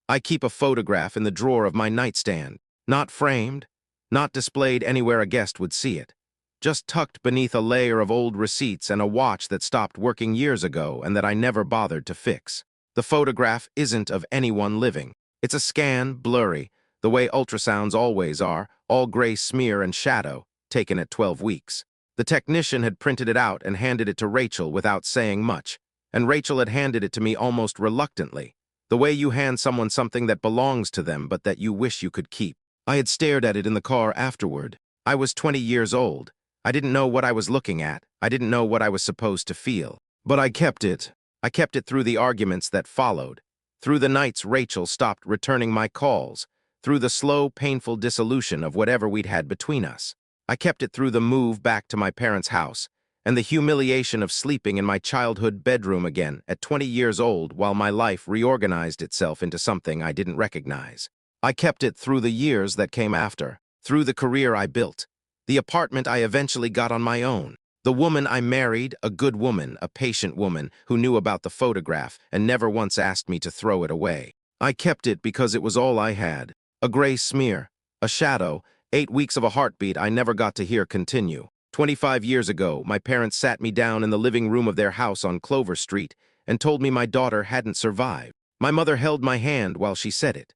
I keep a photograph in the drawer of my nightstand, not framed, not displayed anywhere a guest would see it, just tucked beneath a layer of old receipts and a watch that stopped working years ago and that I never bothered to fix. The photograph isn't of anyone living. It's a scan, blurry, the way ultrasounds always are, all gray smear and shadow, taken at 12 weeks. The technician had printed it out and handed it to Rachel without saying much, and Rachel had handed it to me almost reluctantly, the way you hand someone something that belongs to them but that you wish you could keep. I had stared at it in the car afterward. I was 20 years old. I didn't know what I was looking at. I didn't know what I was supposed to feel. But I kept it. I kept it through the arguments that followed, through the nights Rachel stopped returning my calls, through the slow, painful dissolution of whatever we'd had between us. I kept it through the move back to my parents' house, and the humiliation of sleeping in my childhood bedroom again at 20 years old while my life reorganized itself into something I didn't recognize. I kept it through the years that came after, through the career I built, the apartment I eventually got on my own, the woman I married, a good woman, a patient woman who knew about the photograph and never once asked me to throw it away. I kept it because it was all I had, a gray smear, a shadow, 8 weeks of a heartbeat I never got to hear continue. 25 years ago, my parents sat me down in the living room of their house on Clover Street and told me my daughter hadn't survived. My mother held my hand while she said it.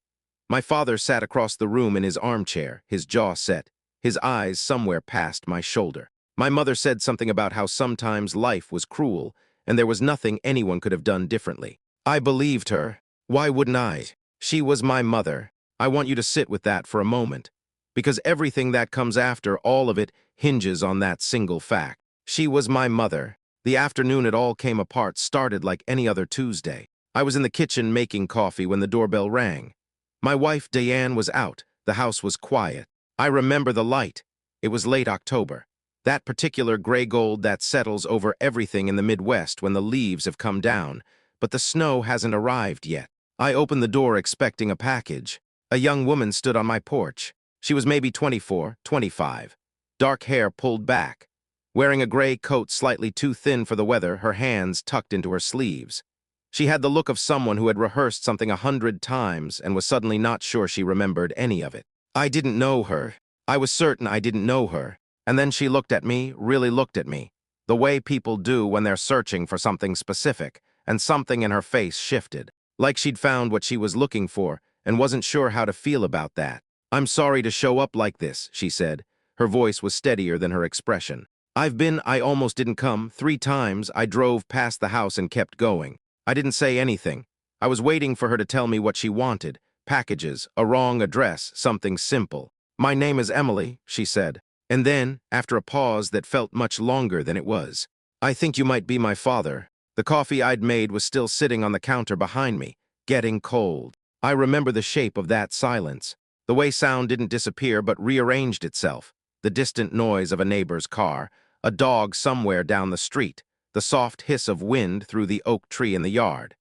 My father sat across the room in his armchair, his jaw set, his eyes somewhere past my shoulder. My mother said something about how sometimes life was cruel and there was nothing anyone could have done differently. I believed her. Why wouldn't I? She was my mother. I want you to sit with that for a moment, because everything that comes after, all of it, hinges on that single fact. She was my mother. The afternoon it all came apart started like any other Tuesday. I was in the kitchen making coffee when the doorbell rang. My wife, Diane, was out. The house was quiet. I remember the light. It was late October. That particular gray gold that settles over everything in the Midwest when the leaves have come down, but the snow hasn't arrived yet. I opened the door expecting a package. A young woman stood on my porch. She was maybe 24, 25. Dark hair pulled back. Wearing a gray coat slightly too thin for the weather, her hands tucked into her sleeves. She had the look of someone who had rehearsed something 100 times and was suddenly not sure she remembered any of it. I didn't know her. I was certain I didn't know her. And then she looked at me, really looked at me, the way people do when they're searching for something specific, and something in her face shifted, like she'd found what she was looking for and wasn't sure how to feel about that. "I'm sorry to show up like this," she said. Her voice was steadier than her expression. I almost didn't come. 3 times I drove past the house and kept going. I didn't say anything. I was waiting for her to tell me what she wanted. Packages, a wrong address, something simple. "My name is Emily," she said. And then, after a pause that felt much longer than it was, "I think you might be my father." The coffee I'd made was still sitting on the counter behind me, getting cold. I remember the shape of that silence. The way sound didn't disappear but rearranged itself. The distant noise of a neighbor's car, a dog somewhere down the street, the soft hiss of wind through the oak tree in the yard.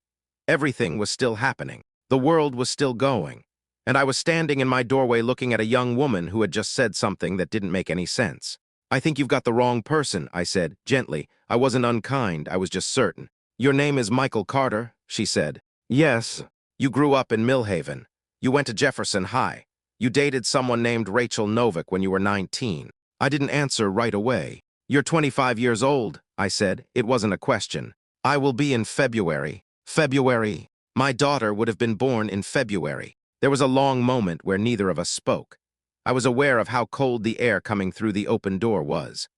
Everything was still happening. The world was still going. And I was standing in my doorway looking at a young woman who had just said something that didn't make any sense. "I think you've got the wrong person," I said, gently. I wasn't unkind, I was just certain. "Your name is Michael Carter," she said. "Yes. You grew up in Millhaven. You went to Jefferson High. You dated someone named Rachel Novick when you were 19. I didn't answer right away. "You're 25 years old," I said. It wasn't a question. "I will be in February." February. My daughter would have been born in February. There was a long moment where neither of us spoke. I was aware of how cold the air coming through the open door was.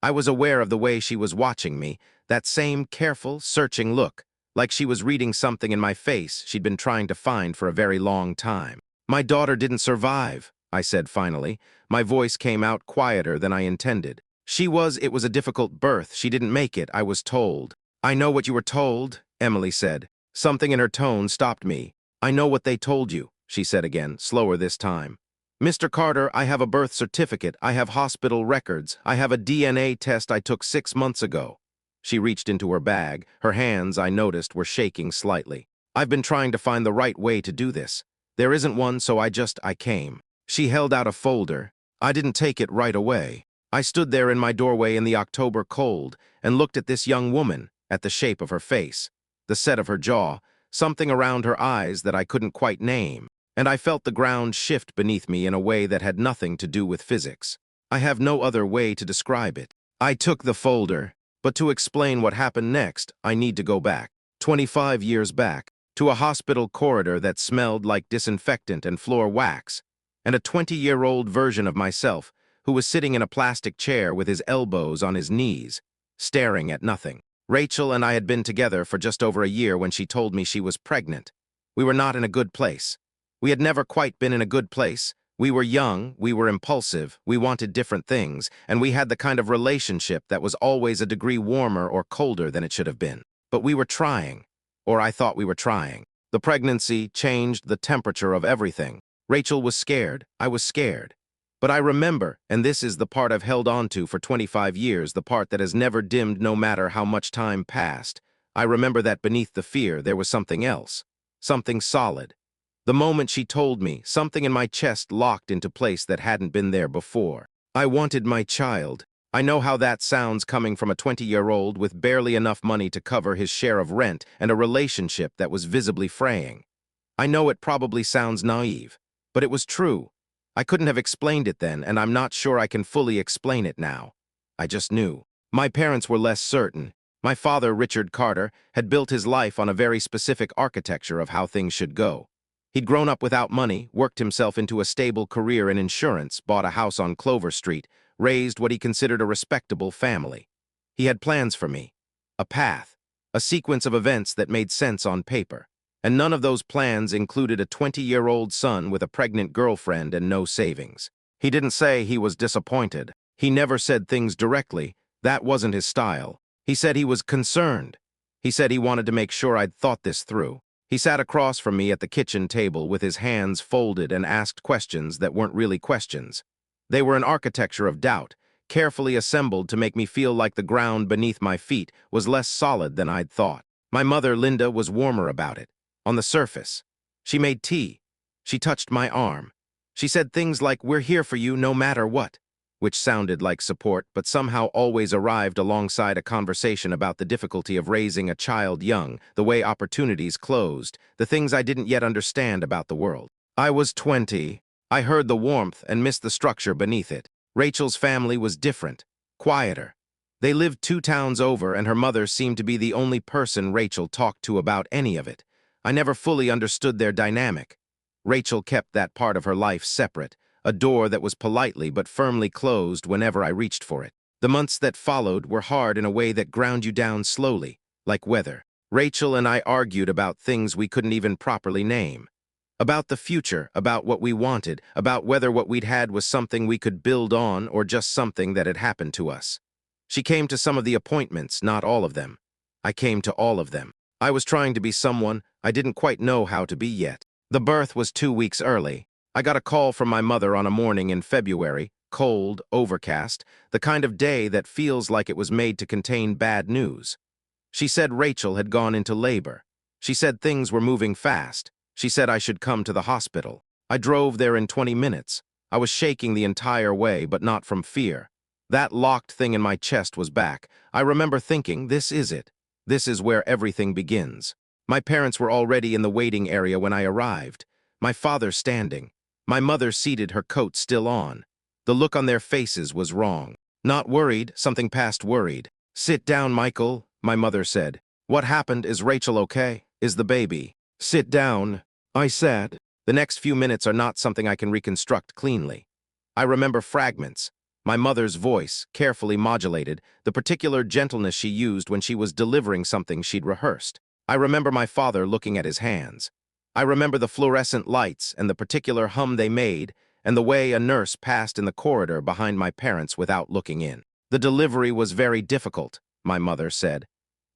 I was aware of the way she was watching me, that same careful, searching look, like she was reading something in my face she'd been trying to find for a very long time. "My daughter didn't survive," I said finally. My voice came out quieter than I intended. It was a difficult birth. She didn't make it, I was told." "I know what you were told," Emily said. Something in her tone stopped me. "I know what they told you," she said again, slower this time. "Mr. Carter, I have a birth certificate, I have hospital records, I have a DNA test I took 6 months ago." She reached into her bag. Her hands, I noticed, were shaking slightly. "I've been trying to find the right way to do this. There isn't one, so I came." She held out a folder. I didn't take it right away. I stood there in my doorway in the October cold and looked at this young woman, at the shape of her face, the set of her jaw, something around her eyes that I couldn't quite name, and I felt the ground shift beneath me in a way that had nothing to do with physics. I have no other way to describe it. I took the folder, but to explain what happened next, I need to go back, 25 years back, to a hospital corridor that smelled like disinfectant and floor wax, and a 20-year-old version of myself who was sitting in a plastic chair with his elbows on his knees, staring at nothing. Rachel and I had been together for just over a year when she told me she was pregnant. We were not in a good place. We had never quite been in a good place. We were young, we were impulsive, we wanted different things, and we had the kind of relationship that was always a degree warmer or colder than it should have been. But we were trying, or I thought we were trying. The pregnancy changed the temperature of everything. Rachel was scared, I was scared. But I remember, and this is the part I've held on to for 25 years, the part that has never dimmed no matter how much time passed. I remember that beneath the fear there was something else, something solid. The moment she told me, something in my chest locked into place that hadn't been there before. I wanted my child. I know how that sounds coming from a 20-year-old with barely enough money to cover his share of rent and a relationship that was visibly fraying. I know it probably sounds naive, but it was true. I couldn't have explained it then, and I'm not sure I can fully explain it now. I just knew. My parents were less certain. My father, Richard Carter, had built his life on a very specific architecture of how things should go. He'd grown up without money, worked himself into a stable career in insurance, bought a house on Clover Street, raised what he considered a respectable family. He had plans for me, a path, a sequence of events that made sense on paper. And none of those plans included a 20-year-old son with a pregnant girlfriend and no savings. He didn't say he was disappointed. He never said things directly. That wasn't his style. He said he was concerned. He said he wanted to make sure I'd thought this through. He sat across from me at the kitchen table with his hands folded and asked questions that weren't really questions. They were an architecture of doubt, carefully assembled to make me feel like the ground beneath my feet was less solid than I'd thought. My mother, Linda, was warmer about it. On the surface. She made tea. She touched my arm. She said things like, "We're here for you no matter what," which sounded like support, but somehow always arrived alongside a conversation about the difficulty of raising a child young, the way opportunities closed, the things I didn't yet understand about the world. I was 20. I heard the warmth and missed the structure beneath it. Rachel's family was different, quieter. They lived 2 towns over, and her mother seemed to be the only person Rachel talked to about any of it. I never fully understood their dynamic. Rachel kept that part of her life separate, a door that was politely but firmly closed whenever I reached for it. The months that followed were hard in a way that ground you down slowly, like weather. Rachel and I argued about things we couldn't even properly name. About the future, about what we wanted, about whether what we'd had was something we could build on or just something that had happened to us. She came to some of the appointments, not all of them. I came to all of them. I was trying to be someone I didn't quite know how to be yet. The birth was 2 weeks early. I got a call from my mother on a morning in February, cold, overcast, the kind of day that feels like it was made to contain bad news. She said Rachel had gone into labor. She said things were moving fast. She said I should come to the hospital. I drove there in 20 minutes. I was shaking the entire way, but not from fear. That locked thing in my chest was back. I remember thinking, this is it. This is where everything begins. My parents were already in the waiting area when I arrived. My father standing. My mother seated, her coat still on. The look on their faces was wrong. Not worried, something past worried. "Sit down, Michael," my mother said. "What happened? Is Rachel okay? Is the baby?" "Sit down," I said. The next few minutes are not something I can reconstruct cleanly. I remember fragments. My mother's voice, carefully modulated, the particular gentleness she used when she was delivering something she'd rehearsed. I remember my father looking at his hands. I remember the fluorescent lights and the particular hum they made, and the way a nurse passed in the corridor behind my parents without looking in. The delivery was very difficult, my mother said.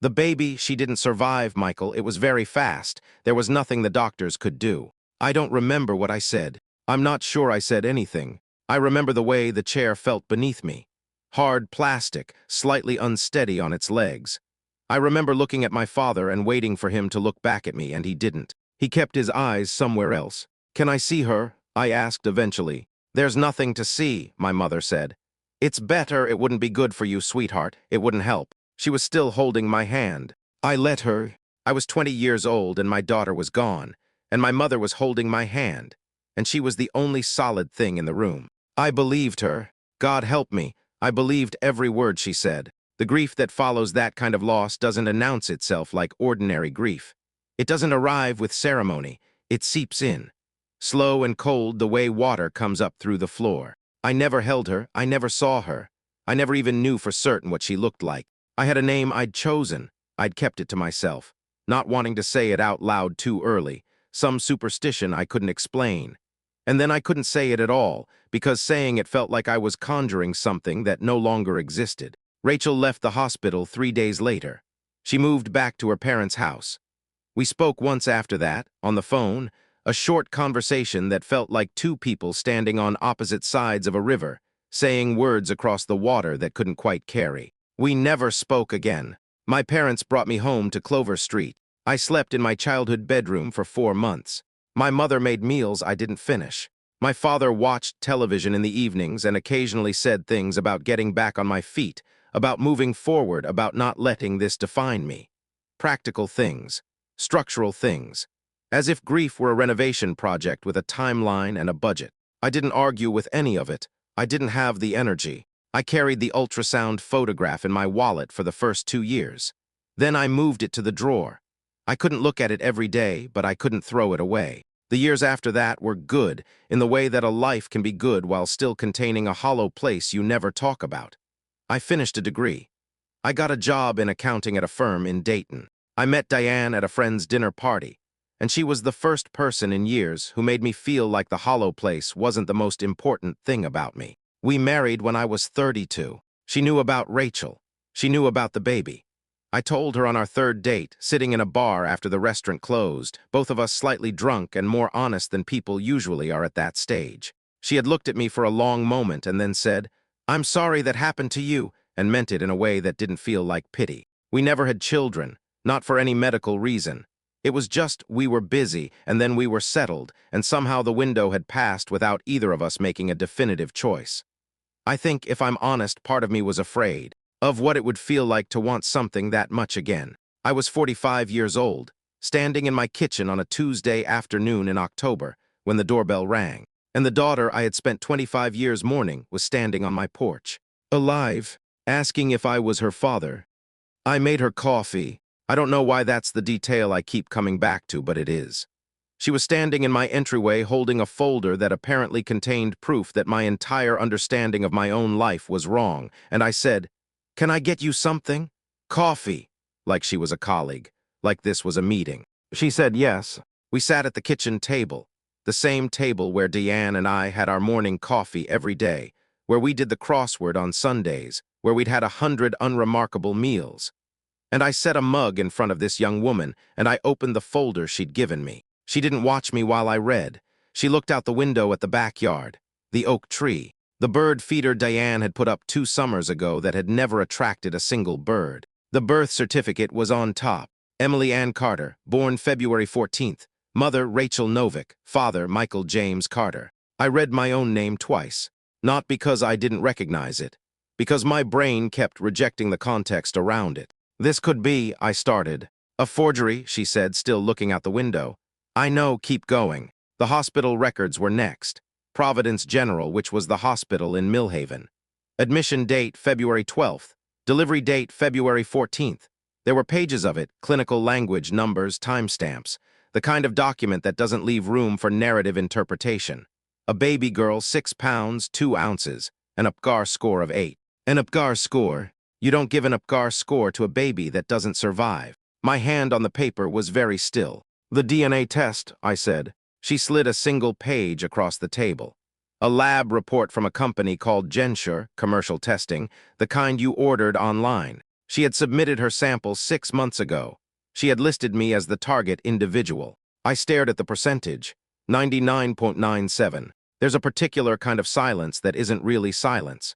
The baby, she didn't survive, Michael. It was very fast. There was nothing the doctors could do. I don't remember what I said. I'm not sure I said anything. I remember the way the chair felt beneath me. Hard plastic, slightly unsteady on its legs. I remember looking at my father and waiting for him to look back at me, and he didn't. He kept his eyes somewhere else. "Can I see her?" I asked eventually. "There's nothing to see," my mother said. "It's better. It wouldn't be good for you, sweetheart. It wouldn't help." She was still holding my hand. I let her. I was 20 years old and my daughter was gone, and my mother was holding my hand, and she was the only solid thing in the room. I believed her. God help me. I believed every word she said. The grief that follows that kind of loss doesn't announce itself like ordinary grief. It doesn't arrive with ceremony. It seeps in. Slow and cold the way water comes up through the floor. I never held her. I never saw her. I never even knew for certain what she looked like. I had a name I'd chosen. I'd kept it to myself, not wanting to say it out loud too early, some superstition I couldn't explain. And then I couldn't say it at all, because saying it felt like I was conjuring something that no longer existed. Rachel left the hospital 3 days later. She moved back to her parents' house. We spoke once after that, on the phone, a short conversation that felt like two people standing on opposite sides of a river, saying words across the water that couldn't quite carry. We never spoke again. My parents brought me home to Clover Street. I slept in my childhood bedroom for 4 months. My mother made meals I didn't finish. My father watched television in the evenings and occasionally said things about getting back on my feet, about moving forward, about not letting this define me. Practical things, structural things, as if grief were a renovation project with a timeline and a budget. I didn't argue with any of it. I didn't have the energy. I carried the ultrasound photograph in my wallet for the first 2 years. Then I moved it to the drawer. I couldn't look at it every day, but I couldn't throw it away. The years after that were good, in the way that a life can be good while still containing a hollow place you never talk about. I finished a degree. I got a job in accounting at a firm in Dayton. I met Diane at a friend's dinner party, and she was the first person in years who made me feel like the hollow place wasn't the most important thing about me. We married when I was 32. She knew about Rachel. She knew about the baby. I told her on our 3rd date, sitting in a bar after the restaurant closed, both of us slightly drunk and more honest than people usually are at that stage. She had looked at me for a long moment and then said, "I'm sorry that happened to you," and meant it in a way that didn't feel like pity. We never had children, not for any medical reason. It was just we were busy, and then we were settled, and somehow the window had passed without either of us making a definitive choice. I think, if I'm honest, part of me was afraid of what it would feel like to want something that much again. I was 45 years old, standing in my kitchen on a Tuesday afternoon in October when the doorbell rang, and the daughter I had spent 25 years mourning was standing on my porch, alive, asking if I was her father. I made her coffee. I don't know why that's the detail I keep coming back to, but it is. She was standing in my entryway holding a folder that apparently contained proof that my entire understanding of my own life was wrong, and I said, "Can I get you something?" "Coffee," like she was a colleague, like this was a meeting. She said yes. We sat at the kitchen table, the same table where Deanne and I had our morning coffee every day, where we did the crossword on Sundays, where we'd had 100 unremarkable meals. And I set a mug in front of this young woman, and I opened the folder she'd given me. She didn't watch me while I read. She looked out the window at the backyard, the oak tree, the bird feeder Diane had put up 2 summers ago that had never attracted a single bird. The birth certificate was on top. Emily Ann Carter, born February 14th. Mother, Rachel Novick. Father, Michael James Carter. I read my own name twice. Not because I didn't recognize it, because my brain kept rejecting the context around it. "This could be," I started. "A forgery," she said, still looking out the window. "I know, keep going." The hospital records were next. Providence General, which was the hospital in Millhaven. Admission date, February 12th. Delivery date, February 14th. There were pages of it, clinical language, numbers, timestamps, the kind of document that doesn't leave room for narrative interpretation. A baby girl, 6 pounds, 2 ounces, an UPGAR score of 8. An UPGAR score? You don't give an UPGAR score to a baby that doesn't survive. My hand on the paper was very still. "The DNA test," I said. She slid a single page across the table. A lab report from a company called Gensure, commercial testing, the kind you ordered online. She had submitted her sample 6 months ago. She had listed me as the target individual. I stared at the percentage, 99.97. There's a particular kind of silence that isn't really silence.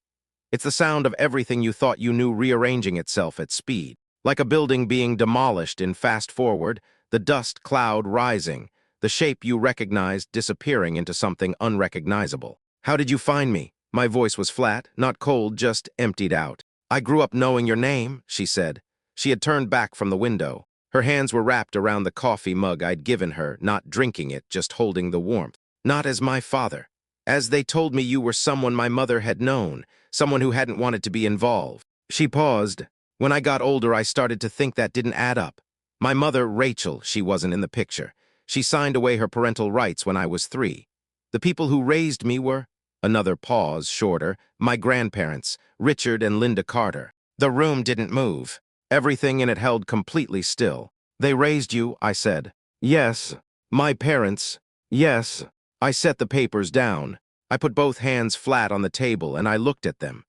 It's the sound of everything you thought you knew rearranging itself at speed. Like a building being demolished in fast forward, the dust cloud rising, the shape you recognized disappearing into something unrecognizable. "How did you find me?" My voice was flat, not cold, just emptied out. "I grew up knowing your name," she said. She had turned back from the window. Her hands were wrapped around the coffee mug I'd given her, not drinking it, just holding the warmth. Not as my father. As they told me you were someone my mother had known, someone who hadn't wanted to be involved. She paused. When I got older, I started to think that didn't add up. My mother, Rachel, she wasn't in the picture. She signed away her parental rights when I was 3. The people who raised me were, another pause, shorter, my grandparents, Richard and Linda Carter. The room didn't move. Everything in it held completely still. They raised you, I said. Yes. My parents. Yes. I set the papers down. I put both hands flat on the table and I looked at them.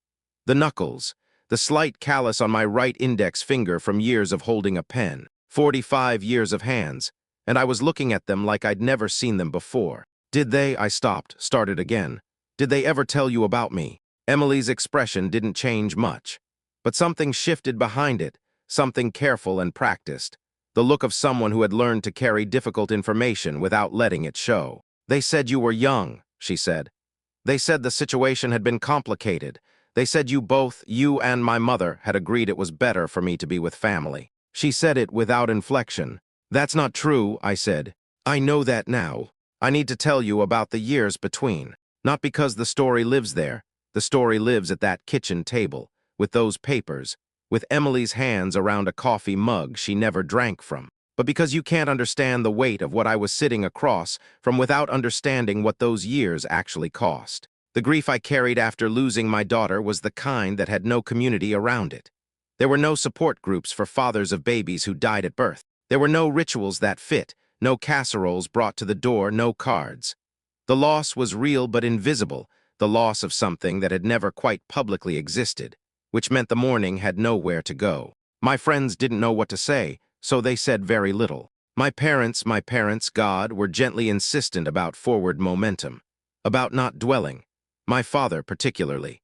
The knuckles, the slight callus on my right index finger from years of holding a pen, 45 years of hands, and I was looking at them like I'd never seen them before. Did they, I stopped, started again. Did they ever tell you about me? Emily's expression didn't change much, but something shifted behind it, something careful and practiced, the look of someone who had learned to carry difficult information without letting it show. They said you were young, she said. They said the situation had been complicated. They said you and my mother had agreed it was better for me to be with family. She said it without inflection. That's not true, I said. I know that now. I need to tell you about the years between. Not because the story lives there. The story lives at that kitchen table, with those papers, with Emily's hands around a coffee mug she never drank from. But because you can't understand the weight of what I was sitting across from without understanding what those years actually cost. The grief I carried after losing my daughter was the kind that had no community around it. There were no support groups for fathers of babies who died at birth. There were no rituals that fit, no casseroles brought to the door, no cards. The loss was real but invisible, the loss of something that had never quite publicly existed, which meant the mourning had nowhere to go. My friends didn't know what to say, so they said very little. My parents, God, were gently insistent about forward momentum, about not dwelling. My father, particularly.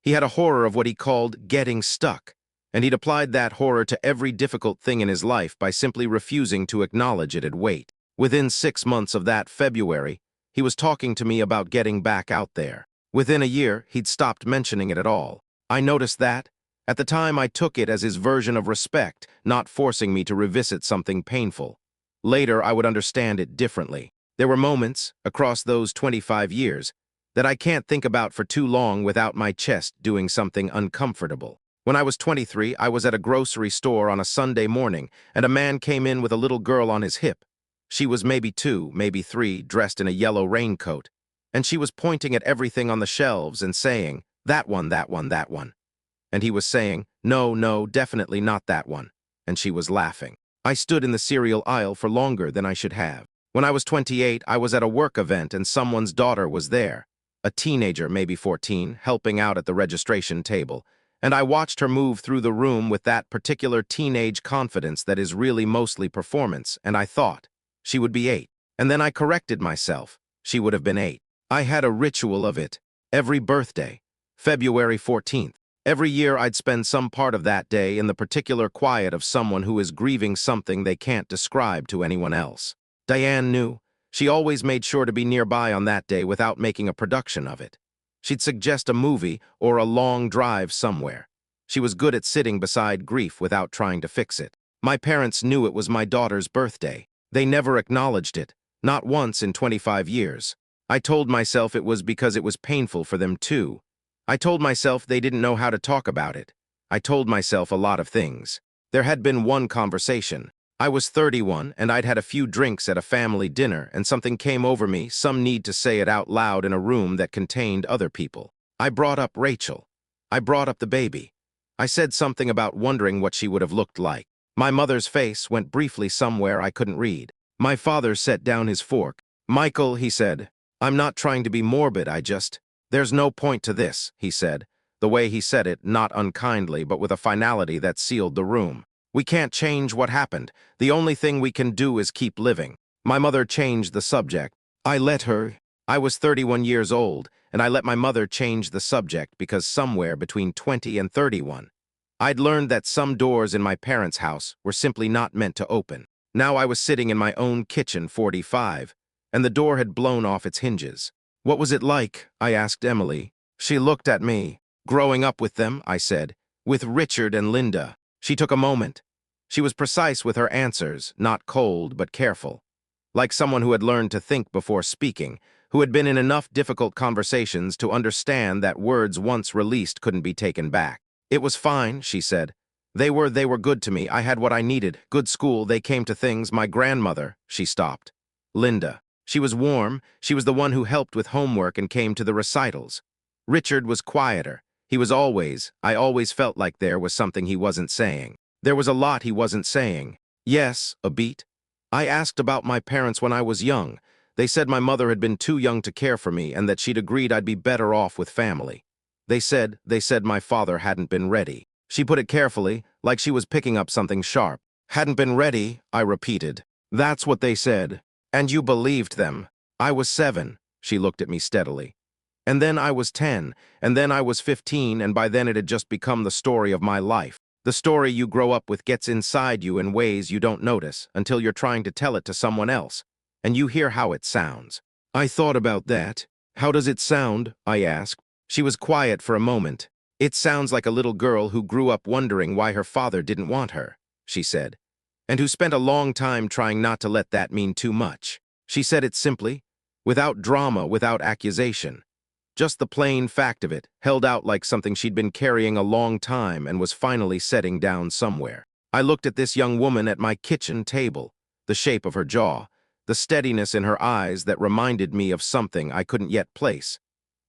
He had a horror of what he called getting stuck, and he'd applied that horror to every difficult thing in his life by simply refusing to acknowledge it and wait. Within 6 months of that February, he was talking to me about getting back out there. Within a year, he'd stopped mentioning it at all. I noticed that. At the time, I took it as his version of respect, not forcing me to revisit something painful. Later, I would understand it differently. There were moments, across those 25 years, that I can't think about for too long without my chest doing something uncomfortable. When I was 23, I was at a grocery store on a Sunday morning, and a man came in with a little girl on his hip. She was maybe 2, maybe 3, dressed in a yellow raincoat, and she was pointing at everything on the shelves and saying, "That one, that one, that one." And he was saying, "No, no, definitely not that one." And she was laughing. I stood in the cereal aisle for longer than I should have. When I was 28, I was at a work event and someone's daughter was there. A teenager, maybe 14, helping out at the registration table. And I watched her move through the room with that particular teenage confidence that is really mostly performance, and I thought, she would be 8. And then I corrected myself. She would have been 8. I had a ritual of it. Every birthday. February 14th. Every year I'd spend some part of that day in the particular quiet of someone who is grieving something they can't describe to anyone else. Diane knew. She always made sure to be nearby on that day without making a production of it. She'd suggest a movie or a long drive somewhere. She was good at sitting beside grief without trying to fix it. My parents knew it was my daughter's birthday. They never acknowledged it, not once in 25 years. I told myself it was because it was painful for them too. I told myself they didn't know how to talk about it. I told myself a lot of things. There had been one conversation. I was 31, and I'd had a few drinks at a family dinner, and something came over me, some need to say it out loud in a room that contained other people. I brought up Rachel. I brought up the baby. I said something about wondering what she would have looked like. My mother's face went briefly somewhere I couldn't read. My father set down his fork. "Michael," he said, "I'm not trying to be morbid, there's no point to this," he said, the way he said it, not unkindly, but with a finality that sealed the room. "We can't change what happened. The only thing we can do is keep living." My mother changed the subject. I let her. I was 31 years old, and I let my mother change the subject because somewhere between 20 and 31, I'd learned that some doors in my parents' house were simply not meant to open. Now I was sitting in my own kitchen, 45, and the door had blown off its hinges. "What was it like?" I asked Emily. She looked at me. "Growing up with them," I said, "with Richard and Linda." She took a moment. She was precise with her answers, not cold but careful. Like someone who had learned to think before speaking, who had been in enough difficult conversations to understand that words once released couldn't be taken back. "It was fine," she said. They were good to me. I had what I needed. Good school, they came to things. My grandmother," she stopped. "Linda. She was warm. She was the one who helped with homework and came to the recitals. Richard was quieter. I always felt like there was something he wasn't saying. There was a lot he wasn't saying. Yes, a beat. I asked about my parents when I was young. They said my mother had been too young to care for me and that she'd agreed I'd be better off with family. They said my father hadn't been ready." She put it carefully, like she was picking up something sharp. "Hadn't been ready," I repeated. "That's what they said. And you believed them." "I was 7, she looked at me steadily. "And then I was 10, and then I was 15, and by then it had just become the story of my life. The story you grow up with gets inside you in ways you don't notice until you're trying to tell it to someone else, and you hear how it sounds." I thought about that. "How does it sound?" I asked. She was quiet for a moment. "It sounds like a little girl who grew up wondering why her father didn't want her," she said, "and who spent a long time trying not to let that mean too much." She said it simply, without drama, without accusation. Just the plain fact of it, held out like something she'd been carrying a long time and was finally setting down somewhere. I looked at this young woman at my kitchen table, the shape of her jaw, the steadiness in her eyes that reminded me of something I couldn't yet place.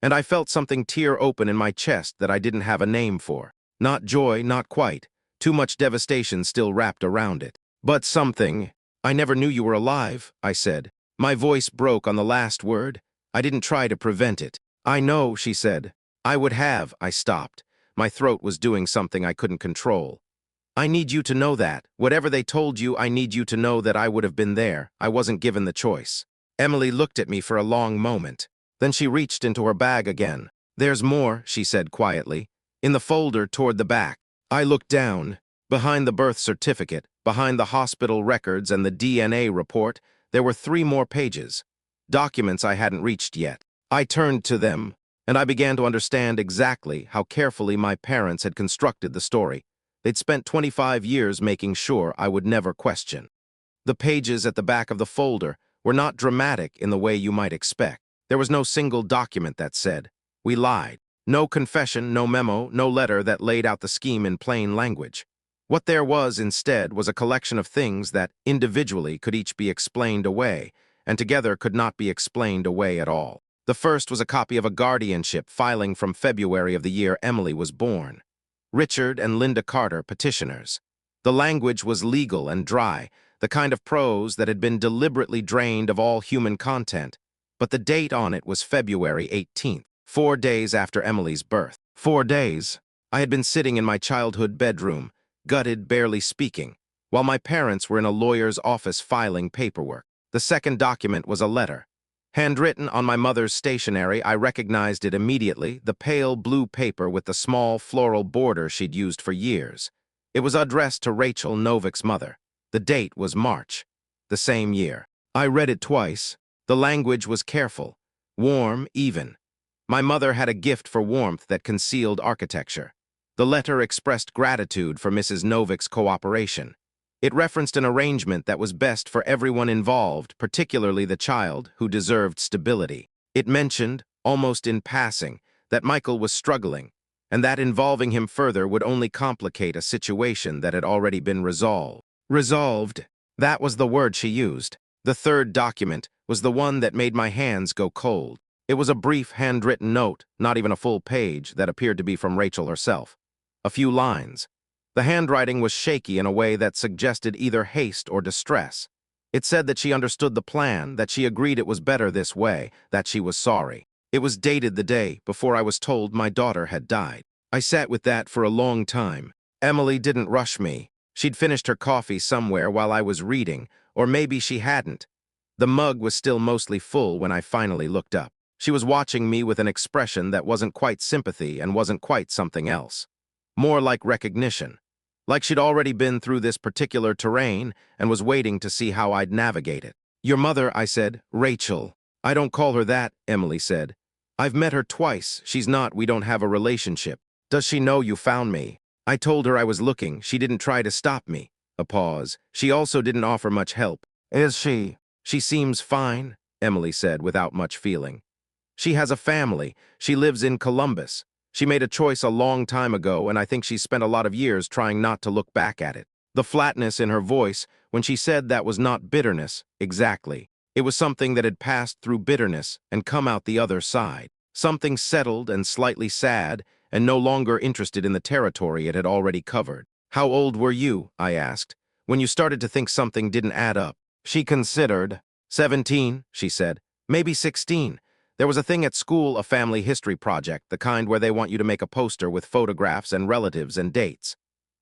And I felt something tear open in my chest that I didn't have a name for. Not joy, not quite. Too much devastation still wrapped around it. But something. "I never knew you were alive," I said. My voice broke on the last word. I didn't try to prevent it. "I know," she said. "I would have." I stopped. My throat was doing something I couldn't control. "I need you to know that. Whatever they told you, I need you to know that I would have been there. I wasn't given the choice." Emily looked at me for a long moment. Then she reached into her bag again. "There's more," she said quietly, "in the folder toward the back." I looked down. Behind the birth certificate, behind the hospital records and the DNA report, there were 3 more pages. Documents I hadn't reached yet. I turned to them, and I began to understand exactly how carefully my parents had constructed the story. They'd spent 25 years making sure I would never question. The pages at the back of the folder were not dramatic in the way you might expect. There was no single document that said, "We lied." No confession, no memo, no letter that laid out the scheme in plain language. What there was instead was a collection of things that individually could each be explained away, and together could not be explained away at all. The first was a copy of a guardianship filing from February of the year Emily was born. Richard and Linda Carter, petitioners. The language was legal and dry, the kind of prose that had been deliberately drained of all human content. But the date on it was February 18th, 4 days after Emily's birth. 4 days. I had been sitting in my childhood bedroom, gutted, barely speaking, while my parents were in a lawyer's office filing paperwork. The second document was a letter. Handwritten on my mother's stationery, I recognized it immediately, the pale blue paper with the small floral border she'd used for years. It was addressed to Rachel, Novik's mother. The date was March, the same year. I read it twice. The language was careful, warm, even. My mother had a gift for warmth that concealed architecture. The letter expressed gratitude for Mrs. Novik's cooperation. It referenced an arrangement that was best for everyone involved, particularly the child, who deserved stability. It mentioned, almost in passing, that Michael was struggling, and that involving him further would only complicate a situation that had already been resolved. Resolved. That was the word she used. The third document was the one that made my hands go cold. It was a brief handwritten note, not even a full page, that appeared to be from Rachel herself. A few lines. The handwriting was shaky in a way that suggested either haste or distress. It said that she understood the plan, that she agreed it was better this way, that she was sorry. It was dated the day before I was told my daughter had died. I sat with that for a long time. Emily didn't rush me. She'd finished her coffee somewhere while I was reading, or maybe she hadn't. The mug was still mostly full when I finally looked up. She was watching me with an expression that wasn't quite sympathy and wasn't quite something else. More like recognition. Like she'd already been through this particular terrain and was waiting to see how I'd navigate it. "Your mother," I said. "Rachel." "I don't call her that," Emily said. "I've met her twice. We don't have a relationship." "Does she know you found me?" "I told her I was looking. She didn't try to stop me." A pause. She also didn't offer much help. Is she? She seems fine, Emily said without much feeling. She has a family. She lives in Columbus. She made a choice a long time ago, and I think she's spent a lot of years trying not to look back at it. The flatness in her voice, when she said that, was not bitterness, exactly. It was something that had passed through bitterness and come out the other side. Something settled and slightly sad, and no longer interested in the territory it had already covered. How old were you, I asked, when you started to think something didn't add up? She considered. 17, she said. Maybe 16. There was a thing at school, a family history project, the kind where they want you to make a poster with photographs and relatives and dates.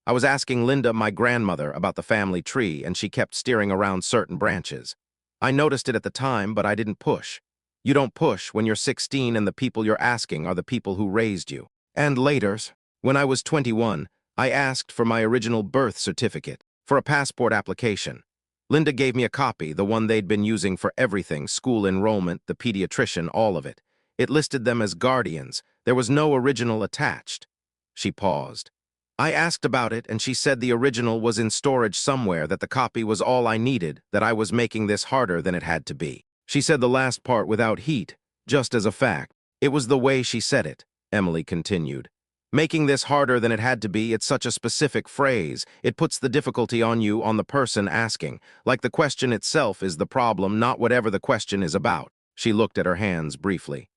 I was asking Linda, my grandmother, about the family tree, and she kept steering around certain branches. I noticed it at the time, but I didn't push. You don't push when you're 16 and the people you're asking are the people who raised you. And later, when I was 21, I asked for my original birth certificate, for a passport application. Linda gave me a copy, the one they'd been using for everything, school enrollment, the pediatrician, all of it. It listed them as guardians. There was no original attached. She paused. I asked about it, and she said the original was in storage somewhere, that the copy was all I needed, that I was making this harder than it had to be. She said the last part without heat, just as a fact. It was the way she said it, Emily continued. Making this harder than it had to be, it's such a specific phrase. It puts the difficulty on you, on the person asking. Like the question itself is the problem, not whatever the question is about. She looked at her hands briefly.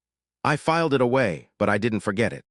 I filed it away, but I didn't forget it.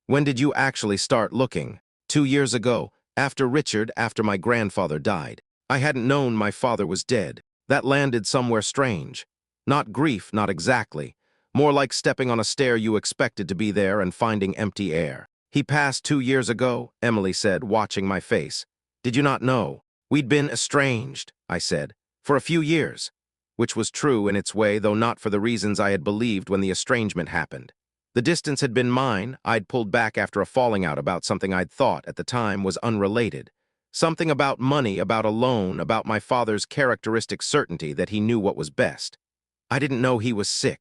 When did you actually start looking? 2 years ago, after my grandfather died. I hadn't known my father was dead. That landed somewhere strange. Not grief, not exactly. More like stepping on a stair you expected to be there and finding empty air. He passed 2 years ago, Emily said, watching my face. Did you not know? We'd been estranged, I said, for a few years. Which was true in its way, though not for the reasons I had believed when the estrangement happened. The distance had been mine. I'd pulled back after a falling out about something I'd thought at the time was unrelated. Something about money, about a loan, about my father's characteristic certainty that he knew what was best. I didn't know he was sick.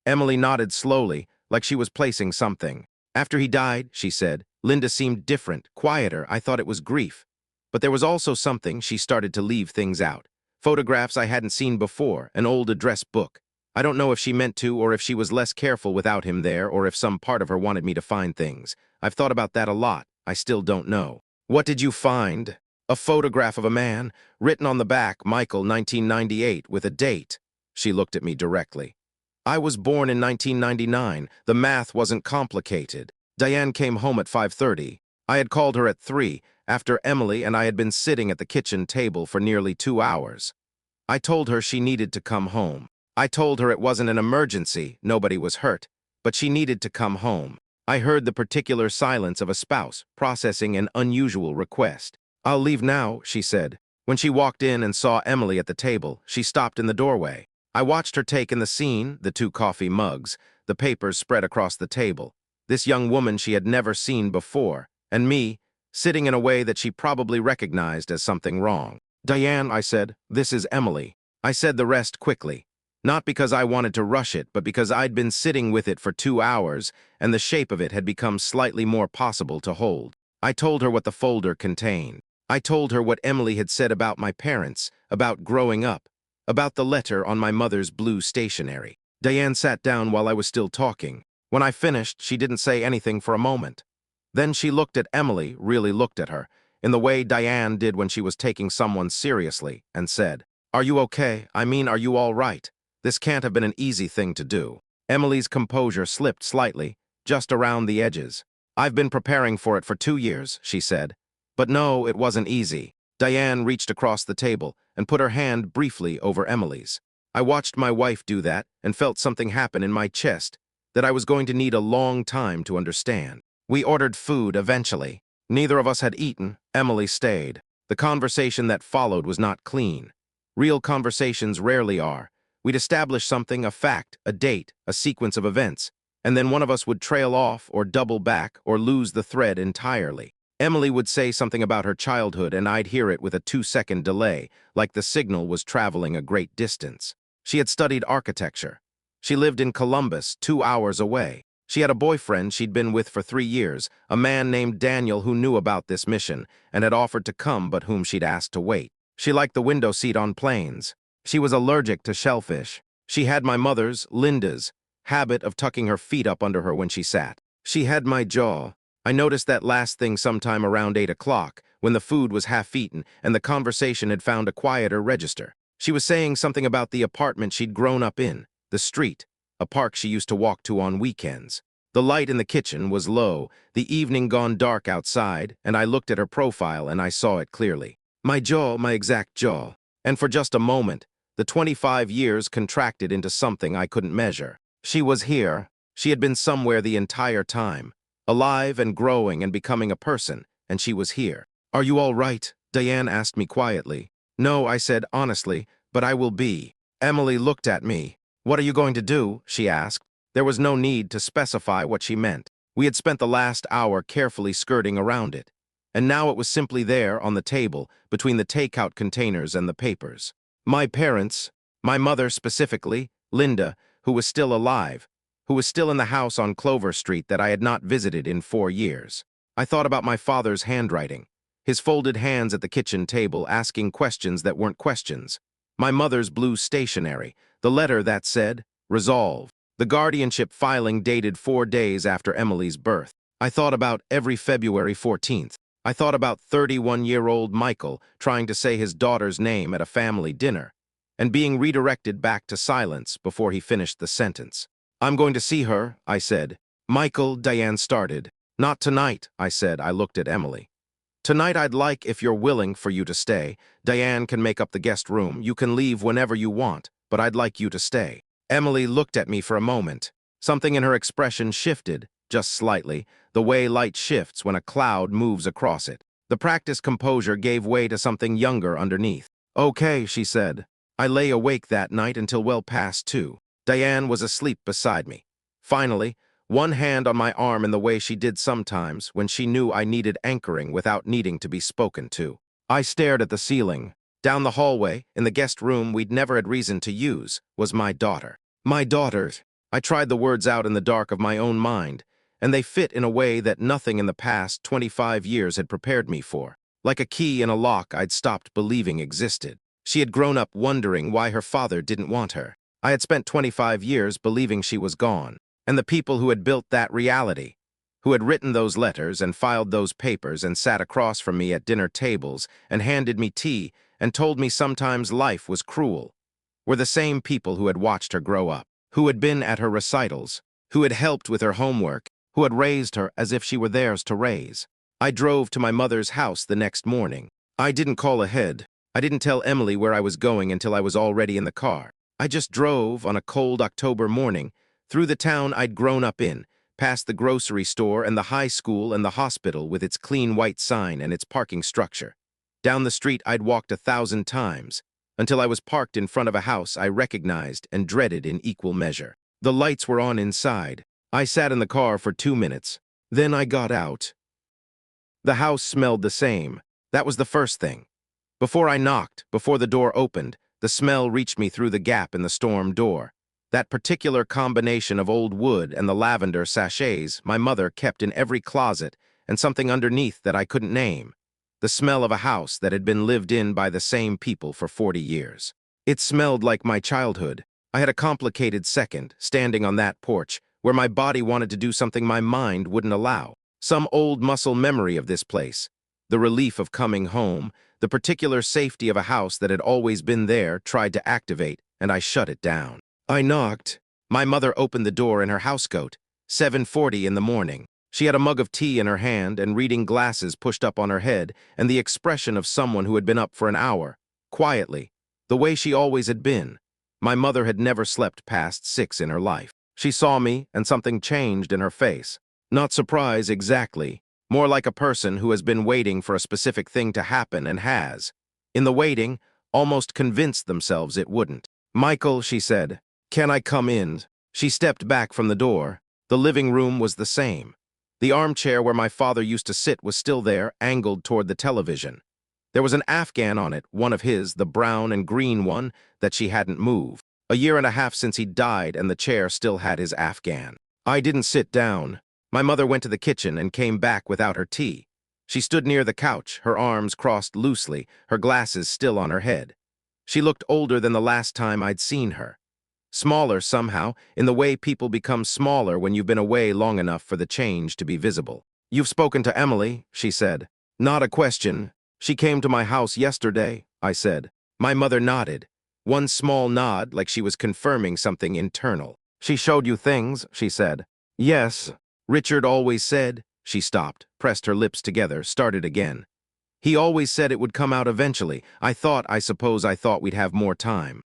Emily nodded slowly, like she was placing something. After he died, she said, Linda seemed different, quieter. I thought it was grief. But there was also something. She started to leave things out. Photographs I hadn't seen before, an old address book. I don't know if she meant to, or if she was less careful without him there, or if some part of her wanted me to find things. I've thought about that a lot. I still don't know. What did you find? A photograph of a man, written on the back, Michael, 1998, with a date. She looked at me directly. I was born in 1999. The math wasn't complicated. Diane came home at 5:30. I had called her at 3, after Emily and I had been sitting at the kitchen table for nearly 2 hours. I told her she needed to come home. I told her it wasn't an emergency, nobody was hurt, but she needed to come home. I heard the particular silence of a spouse processing an unusual request. I'll leave now, she said. When she walked in and saw Emily at the table, she stopped in the doorway. I watched her take in the scene, the 2 coffee mugs, the papers spread across the table, this young woman she had never seen before, and me, sitting in a way that she probably recognized as something wrong. Diane, I said, this is Emily. I said the rest quickly. Not because I wanted to rush it, but because I'd been sitting with it for 2 hours, and the shape of it had become slightly more possible to hold. I told her what the folder contained. I told her what Emily had said about my parents, about growing up, about the letter on my mother's blue stationery. Diane sat down while I was still talking. When I finished, she didn't say anything for a moment. Then she looked at Emily, really looked at her, in the way Diane did when she was taking someone seriously, and said, Are you okay? I mean, are you all right? This can't have been an easy thing to do. Emily's composure slipped slightly, just around the edges. I've been preparing for it for 2 years, she said. But no, it wasn't easy. Diane reached across the table and put her hand briefly over Emily's. I watched my wife do that and felt something happen in my chest that I was going to need a long time to understand. We ordered food eventually. Neither of us had eaten. Emily stayed. The conversation that followed was not clean. Real conversations rarely are. We'd establish something, a fact, a date, a sequence of events, and then one of us would trail off or double back or lose the thread entirely. Emily would say something about her childhood and I'd hear it with a 2-second delay, like the signal was traveling a great distance. She had studied architecture. She lived in Columbus, 2 hours away. She had a boyfriend she'd been with for 3 years, a man named Daniel who knew about this mission and had offered to come but whom she'd asked to wait. She liked the window seat on planes. She was allergic to shellfish. She had my mother's, Linda's, habit of tucking her feet up under her when she sat. She had my jaw. I noticed that last thing sometime around 8 o'clock, when the food was half-eaten and the conversation had found a quieter register. She was saying something about the apartment she'd grown up in, the street, a park she used to walk to on weekends. The light in the kitchen was low, the evening gone dark outside, and I looked at her profile and I saw it clearly. My jaw, my exact jaw. And for just a moment, the 25 years contracted into something I couldn't measure. She was here. She had been somewhere the entire time, alive and growing and becoming a person, and she was here. "Are you all right?" Diane asked me quietly. "No," I said honestly, "but I will be." Emily looked at me. "What are you going to do?" she asked. There was no need to specify what she meant. We had spent the last hour carefully skirting around it, and now it was simply there on the table, between the takeout containers and the papers. My parents, my mother specifically, Linda, who was still alive, who was still in the house on Clover Street that I had not visited in 4 years. I thought about my father's handwriting, his folded hands at the kitchen table asking questions that weren't questions, my mother's blue stationery, the letter that said, "Resolve," the guardianship filing dated 4 days after Emily's birth. I thought about every February 14th. I thought about 31-year-old Michael trying to say his daughter's name at a family dinner and being redirected back to silence before he finished the sentence. "I'm going to see her," I said. "Michael," Diane started. "Not tonight," I said. I looked at Emily. "Tonight I'd like, if you're willing, for you to stay. Diane can make up the guest room. You can leave whenever you want, but I'd like you to stay." Emily looked at me for a moment. Something in her expression shifted, just slightly, the way light shifts when a cloud moves across it. The practiced composure gave way to something younger underneath. "Okay," she said. I lay awake that night until well past 2. Diane was asleep beside me. Finally, one hand on my arm in the way she did sometimes when she knew I needed anchoring without needing to be spoken to. I stared at the ceiling. Down the hallway, in the guest room we'd never had reason to use, was my daughter. My daughter. I tried the words out in the dark of my own mind, and they fit in a way that nothing in the past 25 years had prepared me for. Like a key in a lock I'd stopped believing existed. She had grown up wondering why her father didn't want her. I had spent 25 years believing she was gone. And the people who had built that reality, who had written those letters and filed those papers and sat across from me at dinner tables and handed me tea and told me sometimes life was cruel, were the same people who had watched her grow up, who had been at her recitals, who had helped with her homework, who had raised her as if she were theirs to raise. I drove to my mother's house the next morning. I didn't call ahead. I didn't tell Emily where I was going until I was already in the car. I just drove on a cold October morning through the town I'd grown up in, past the grocery store and the high school and the hospital with its clean white sign and its parking structure. Down the street I'd walked 1,000 times, until I was parked in front of a house I recognized and dreaded in equal measure. The lights were on inside. I sat in the car for 2 minutes. Then I got out. The house smelled the same. That was the first thing. Before I knocked, before the door opened, the smell reached me through the gap in the storm door. That particular combination of old wood and the lavender sachets my mother kept in every closet and something underneath that I couldn't name. The smell of a house that had been lived in by the same people for 40 years. It smelled like my childhood. I had a complicated second, standing on that porch, where my body wanted to do something my mind wouldn't allow. Some old muscle memory of this place. The relief of coming home, the particular safety of a house that had always been there tried to activate, and I shut it down. I knocked. My mother opened the door in her housecoat, 7:40 in the morning. She had a mug of tea in her hand and reading glasses pushed up on her head and the expression of someone who had been up for an hour, quietly, the way she always had been. My mother had never slept past 6 in her life. She saw me and something changed in her face. Not surprise exactly, more like a person who has been waiting for a specific thing to happen and has. In the waiting, almost convinced themselves it wouldn't. "Michael," she said. "Can I come in?" She stepped back from the door. The living room was the same. The armchair where my father used to sit was still there, angled toward the television. There was an Afghan on it, one of his, the brown and green one, that she hadn't moved. A year and a half since he died, and the chair still had his Afghan. I didn't sit down. My mother went to the kitchen and came back without her tea. She stood near the couch, her arms crossed loosely, her glasses still on her head. She looked older than the last time I'd seen her. Smaller somehow, in the way people become smaller when you've been away long enough for the change to be visible. "You've spoken to Emily," she said. "Not a question. She came to my house yesterday," I said. My mother nodded. One small nod, like she was confirming something internal. "She showed you things," she said. "Yes. Richard always said—" She stopped, pressed her lips together, started again. "He always said it would come out eventually. I suppose I thought we'd have more time."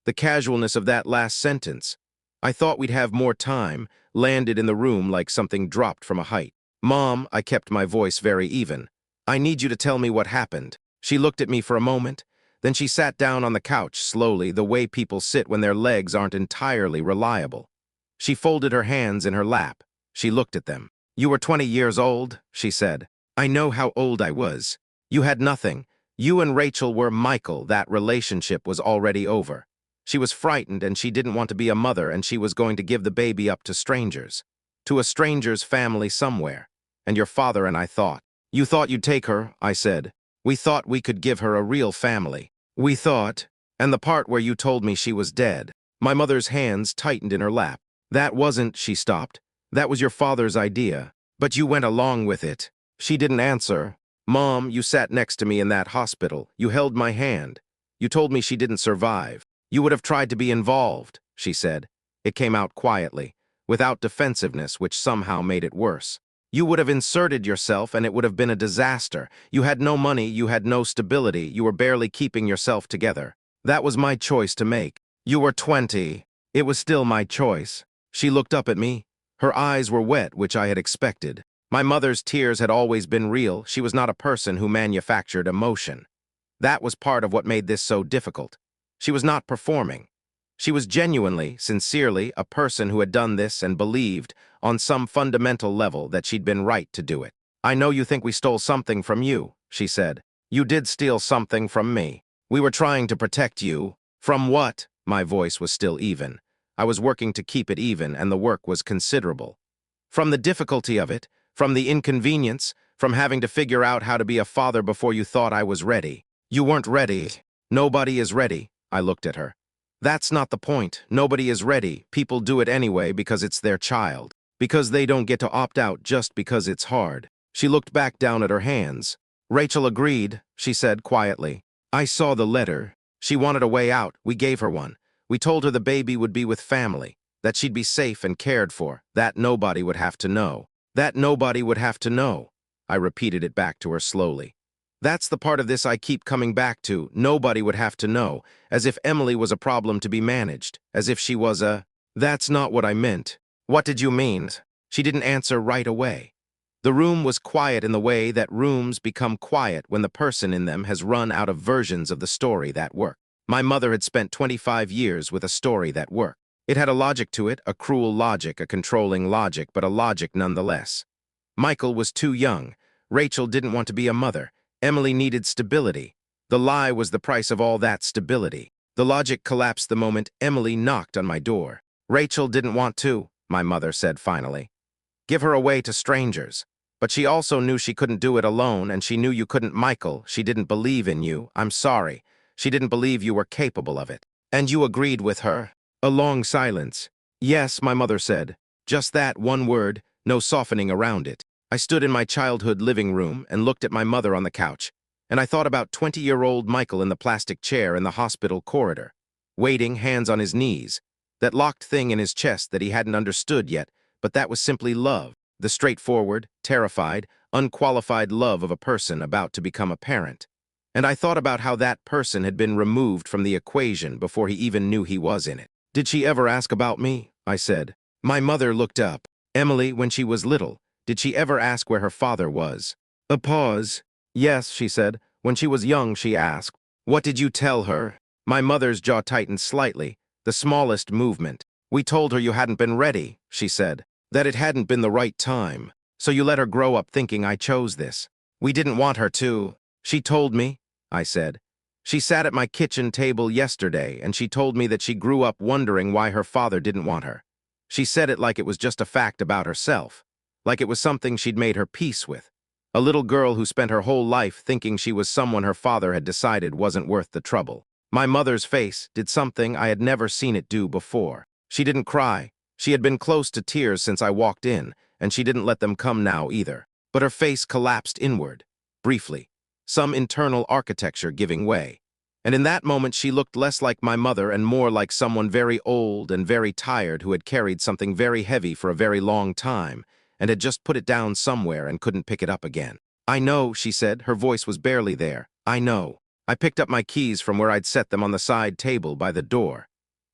The casualness of that last sentence, "I thought we'd have more time," landed in the room like something dropped from a height. "Mom," I kept my voice very even, "I need you to tell me what happened." She looked at me for a moment, then she sat down on the couch slowly, the way people sit when their legs aren't entirely reliable. She folded her hands in her lap. She looked at them. "You were 20 years old," she said. "I know how old I was. You had nothing. You and Rachel were Michael. That relationship was already over. She was frightened and she didn't want to be a mother and she was going to give the baby up to strangers. To a stranger's family somewhere. And your father and I thought. You thought you'd take her," I said. "We thought we could give her a real family. We thought." And the part where you told me she was dead. My mother's hands tightened in her lap. "That wasn't," she stopped. "That was your father's idea. But you went along with it." She didn't answer. "Mom, you sat next to me in that hospital. You held my hand. You told me she didn't survive. You would have tried to be involved," she said. It came out quietly, without defensiveness, which somehow made it worse. "You would have inserted yourself and it would have been a disaster. You had no money, you had no stability, you were barely keeping yourself together. That was my choice to make. You were 20. It was still my choice." She looked up at me. Her eyes were wet, which I had expected. My mother's tears had always been real. She was not a person who manufactured emotion. That was part of what made this so difficult. She was not performing. She was genuinely, sincerely, a person who had done this and believed, on some fundamental level, that she'd been right to do it. "I know you think we stole something from you," she said. "You did steal something from me. We were trying to protect you." "From what?" My voice was still even. I was working to keep it even, and the work was considerable. "From the difficulty of it, from the inconvenience, from having to figure out how to be a father before you thought I was ready. You weren't ready. Nobody is ready." I looked at her. "That's not the point. Nobody is ready. People do it anyway because it's their child. Because they don't get to opt out just because it's hard." She looked back down at her hands. "Rachel agreed," she said quietly. "I saw the letter. She wanted a way out. We gave her one. We told her the baby would be with family, that she'd be safe and cared for, that nobody would have to know. That nobody would have to know." I repeated it back to her slowly. "That's the part of this I keep coming back to. Nobody would have to know, as if Emily was a problem to be managed, as if she was a—" "That's not what I meant." "What did you mean?" She didn't answer right away. The room was quiet in the way that rooms become quiet when the person in them has run out of versions of the story that worked. My mother had spent 25 years with a story that worked. It had a logic to it, a cruel logic, a controlling logic, but a logic nonetheless. Michael was too young. Rachel didn't want to be a mother. Emily needed stability. The lie was the price of all that stability. The logic collapsed the moment Emily knocked on my door. "Rachel didn't want to," my mother said finally. "Give her away to strangers." But she also knew she couldn't do it alone, and she knew you couldn't. "Michael, she didn't believe in you. I'm sorry. She didn't believe you were capable of it. And you agreed with her." A long silence. "Yes," my mother said. Just that, one word, no softening around it. I stood in my childhood living room and looked at my mother on the couch, and I thought about 20-year-old Michael in the plastic chair in the hospital corridor, waiting, hands on his knees, that locked thing in his chest that he hadn't understood yet, but that was simply love, the straightforward, terrified, unqualified love of a person about to become a parent. And I thought about how that person had been removed from the equation before he even knew he was in it. "Did she ever ask about me?" I said. My mother looked up. "Emily, when she was little, did she ever ask where her father was?" A pause. "Yes," she said. "When she was young, she asked." "What did you tell her?" My mother's jaw tightened slightly, the smallest movement. "We told her you hadn't been ready," she said. "That it hadn't been the right time. So you let her grow up thinking I chose this. We didn't want her to." "She told me," I said. "She sat at my kitchen table yesterday, and she told me that she grew up wondering why her father didn't want her. She said it like it was just a fact about herself, like it was something she'd made her peace with. A little girl who spent her whole life thinking she was someone her father had decided wasn't worth the trouble. My mother's face did something I had never seen it do before. She didn't cry. She had been close to tears since I walked in, and she didn't let them come now either. But her face collapsed inward, briefly, some internal architecture giving way. And in that moment she looked less like my mother and more like someone very old and very tired who had carried something very heavy for a very long time and had just put it down somewhere and couldn't pick it up again. "I know," she said. Her voice was barely there. "I know." I picked up my keys from where I'd set them on the side table by the door.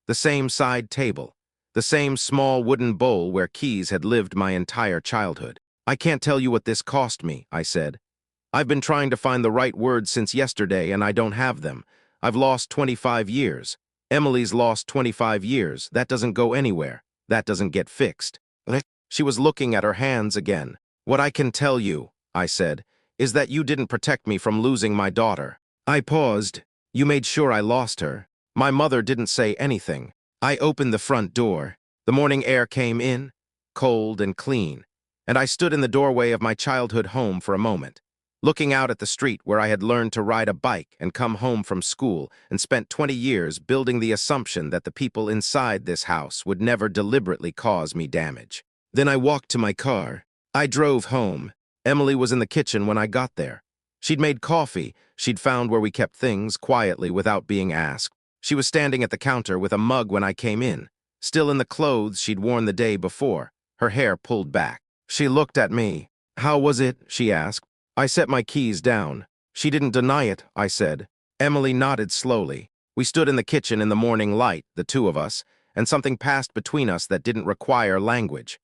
The same side table. The same small wooden bowl where keys had lived my entire childhood. "I can't tell you what this cost me," I said. "I've been trying to find the right words since yesterday and I don't have them. I've lost 25 years. Emily's lost 25 years. That doesn't go anywhere. That doesn't get fixed." She was looking at her hands again. "What I can tell you," I said, "is that you didn't protect me from losing my daughter." I paused. "You made sure I lost her." My mother didn't say anything. I opened the front door. The morning air came in, cold and clean, and I stood in the doorway of my childhood home for a moment, looking out at the street where I had learned to ride a bike and come home from school and spent 20 years building the assumption that the people inside this house would never deliberately cause me damage. Then I walked to my car. I drove home. Emily was in the kitchen when I got there. She'd made coffee she'd found where we kept things quietly without being asked. She was standing at the counter with a mug when I came in, still in the clothes she'd worn the day before, her hair pulled back. She looked at me. "How was it?" she asked. I set my keys down. "She didn't deny it," I said. Emily nodded slowly. We stood in the kitchen in the morning light, the two of us, and something passed between us that didn't require language.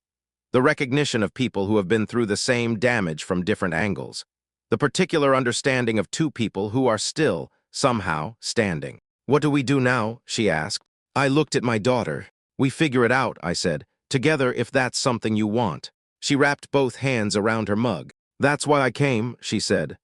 The recognition of people who have been through the same damage from different angles. The particular understanding of two people who are still, somehow, standing. "What do we do now?" she asked. I looked at my daughter. "We figure it out," I said. "Together if that's something you want." She wrapped both hands around her mug. "That's why I came," she said.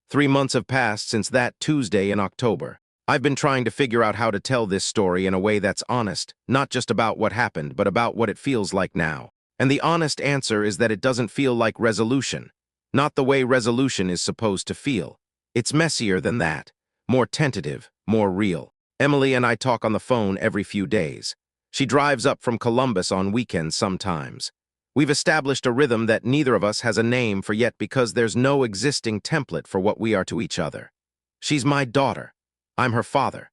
3 months have passed since that Tuesday in October. I've been trying to figure out how to tell this story in a way that's honest, not just about what happened, but about what it feels like now. And the honest answer is that it doesn't feel like resolution. Not the way resolution is supposed to feel. It's messier than that. More tentative, more real. Emily and I talk on the phone every few days. She drives up from Columbus on weekends sometimes. We've established a rhythm that neither of us has a name for yet because there's no existing template for what we are to each other. She's my daughter. I'm her father.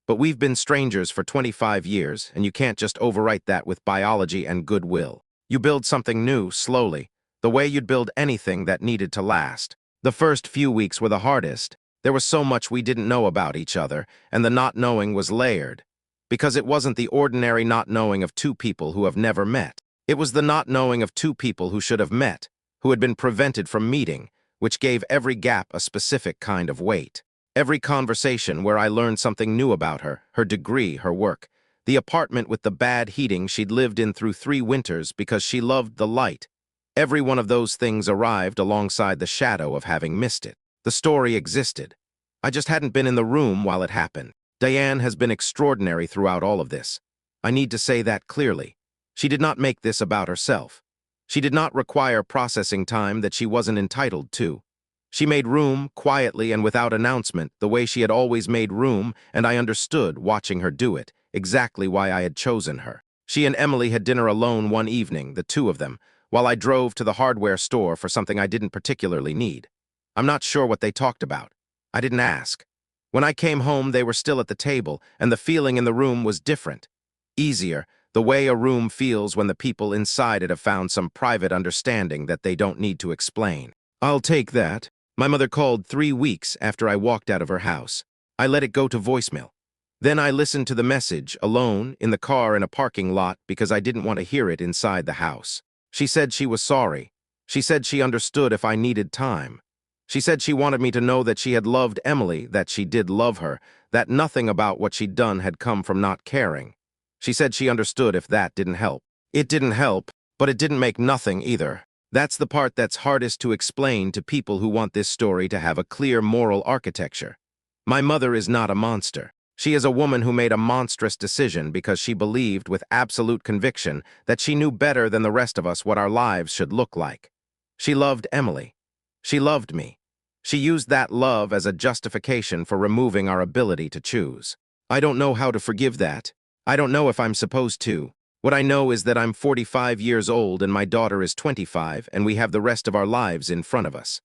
But we've been strangers for 25 years, and you can't just overwrite that with biology and goodwill. You build something new, slowly, the way you'd build anything that needed to last. The first few weeks were the hardest. There was so much we didn't know about each other, and the not knowing was layered. Because it wasn't the ordinary not knowing of two people who have never met. It was the not knowing of two people who should have met, who had been prevented from meeting, which gave every gap a specific kind of weight. Every conversation where I learned something new about her, her degree, her work, the apartment with the bad heating she'd lived in through 3 winters because she loved the light. Every one of those things arrived alongside the shadow of having missed it. The story existed. I just hadn't been in the room while it happened. Diane has been extraordinary throughout all of this. I need to say that clearly. She did not make this about herself. She did not require processing time that she wasn't entitled to. She made room, quietly and without announcement, the way she had always made room, and I understood, watching her do it, exactly why I had chosen her. She and Emily had dinner alone one evening, the two of them, while I drove to the hardware store for something I didn't particularly need. I'm not sure what they talked about. I didn't ask. When I came home, they were still at the table, and the feeling in the room was different. Easier, the way a room feels when the people inside it have found some private understanding that they don't need to explain. I'll take that. My mother called 3 weeks after I walked out of her house. I let it go to voicemail. Then I listened to the message, alone, in the car in a parking lot because I didn't want to hear it inside the house. She said she was sorry. She said she understood if I needed time. She said she wanted me to know that she had loved Emily, that she did love her, that nothing about what she'd done had come from not caring. She said she understood if that didn't help. It didn't help, but it didn't make nothing either. That's the part that's hardest to explain to people who want this story to have a clear moral architecture. My mother is not a monster. She is a woman who made a monstrous decision because she believed with absolute conviction that she knew better than the rest of us what our lives should look like. She loved Emily. She loved me. She used that love as a justification for removing our ability to choose. I don't know how to forgive that. I don't know if I'm supposed to. What I know is that I'm 45 years old and my daughter is 25, and we have the rest of our lives in front of us.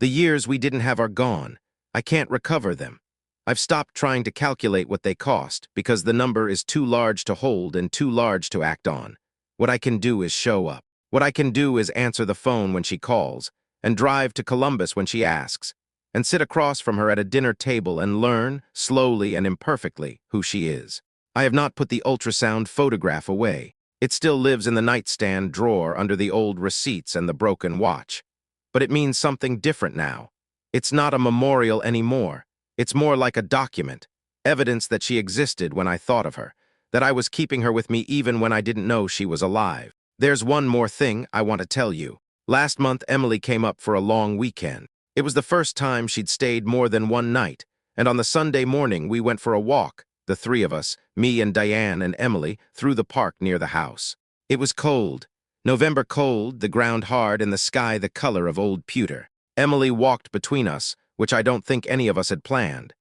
The years we didn't have are gone. I can't recover them. I've stopped trying to calculate what they cost because the number is too large to hold and too large to act on. What I can do is show up. What I can do is answer the phone when she calls, and drive to Columbus when she asks, and sit across from her at a dinner table and learn, slowly and imperfectly, who she is. I have not put the ultrasound photograph away. It still lives in the nightstand drawer under the old receipts and the broken watch. But it means something different now. It's not a memorial anymore. It's more like a document, evidence that she existed when I thought of her, that I was keeping her with me even when I didn't know she was alive. There's one more thing I want to tell you. Last month, Emily came up for a long weekend. It was the first time she'd stayed more than one night, and on the Sunday morning we went for a walk, the three of us, me and Diane and Emily, through the park near the house. It was cold. November cold, the ground hard, and the sky the color of old pewter. Emily walked between us, which I don't think any of us had planned.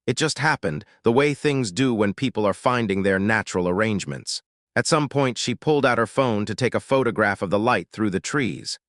It just happened, the way things do when people are finding their natural arrangements. At some point, she pulled out her phone to take a photograph of the light through the trees.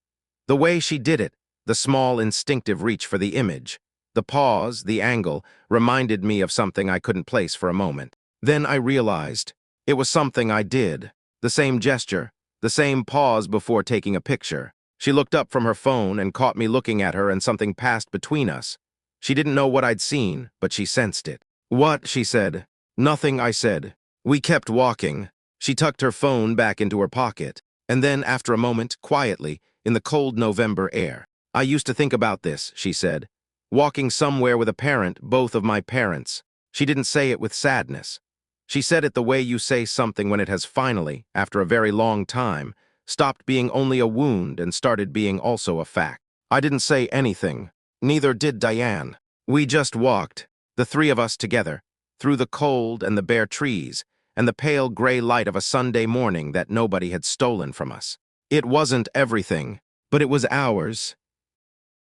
The way she did it, the small instinctive reach for the image, the pause, the angle, reminded me of something I couldn't place for a moment. Then I realized it was something I did. The same gesture, the same pause before taking a picture. She looked up from her phone and caught me looking at her, and something passed between us. She didn't know what I'd seen, but she sensed it. "What?" she said. "Nothing," I said. We kept walking. She tucked her phone back into her pocket, and then, after a moment, quietly, in the cold November air, "I used to think about this," she said. "Walking somewhere with a parent, both of my parents." She didn't say it with sadness. She said it the way you say something when it has finally, after a very long time, stopped being only a wound and started being also a fact. I didn't say anything. Neither did Diane. We just walked, the three of us together, through the cold and the bare trees and the pale gray light of a Sunday morning that nobody had stolen from us. It wasn't everything, but it was ours.